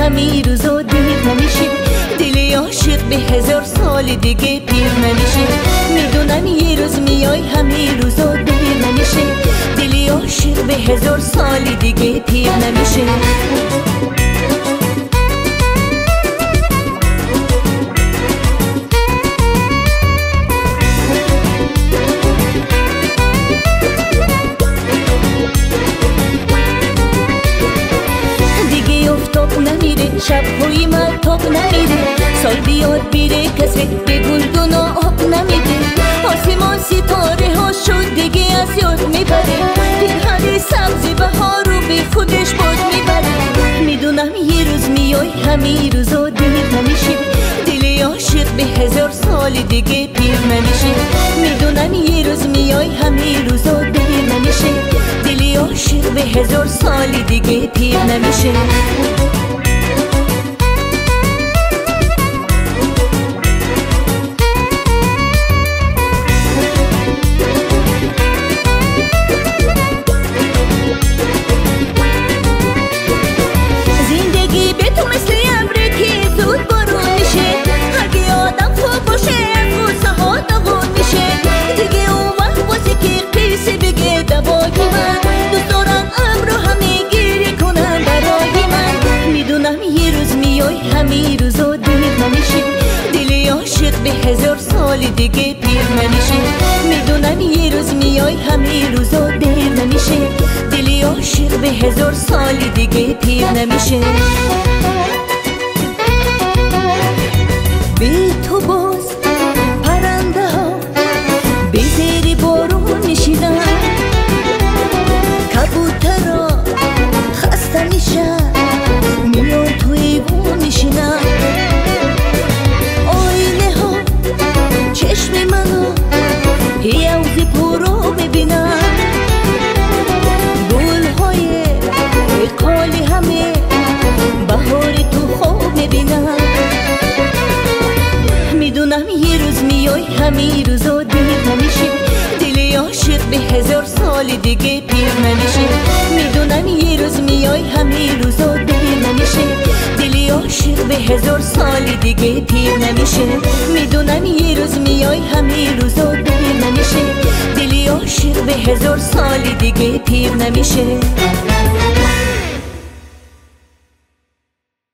همین روزا دیر نمیشه، دل عاشق به 1000 سال دیگه پیر نمیشه. میدونم یه روز میای همین روزا دیر نمیشه، دل عاشق به 1000 سال دیگه پیر نمیشه. شب‌های مهتاب نمیره، سال بیاد بیره کسی به گلدون آب نمیده. آسمان ستاره ها شد دیگه از یاد میبره، پیرهن سبز بهار رو به خودش باز میبره. میدونم یه روز میای همین روزا دیر نمیشه، دل عاشق به 1000 سال دیگه پیر نمیشه. میدونم یه روز میای همین روزا دیر نمیشه، دل عاشق به 1000 سال دیگه پیر نمیشه. همین روزا دیر نمیشه، دل عاشق به 1000 سال دیگه پیر نمیشه. میدونم یه روز میای همین روزا دیر نمیشه، دل عاشق به 1000 سال دیگه پیر نمیشه. بی تو باز پرنده ها به زیر بارون میشینن، کبوترها خسته میشن میان توی بون میشینن. آینه ها چشم منو یوزی پرو میبینن، گل های قالی همه بهار تو خواب میبینن. میدونم یه روز میای همین روزا دیر نمیشه، دل عاشق به 1000 سال دیگه پیر نمیشه. میدونم یه روز میای همین روزا دیر نمیشه، دل عاشق به 1000 سال دیگه پیر نمیشه. میدونم یه روز میای همین روزا دیر نمیشه، دل عاشق به 1000 سال دیگه پیر نمیشه.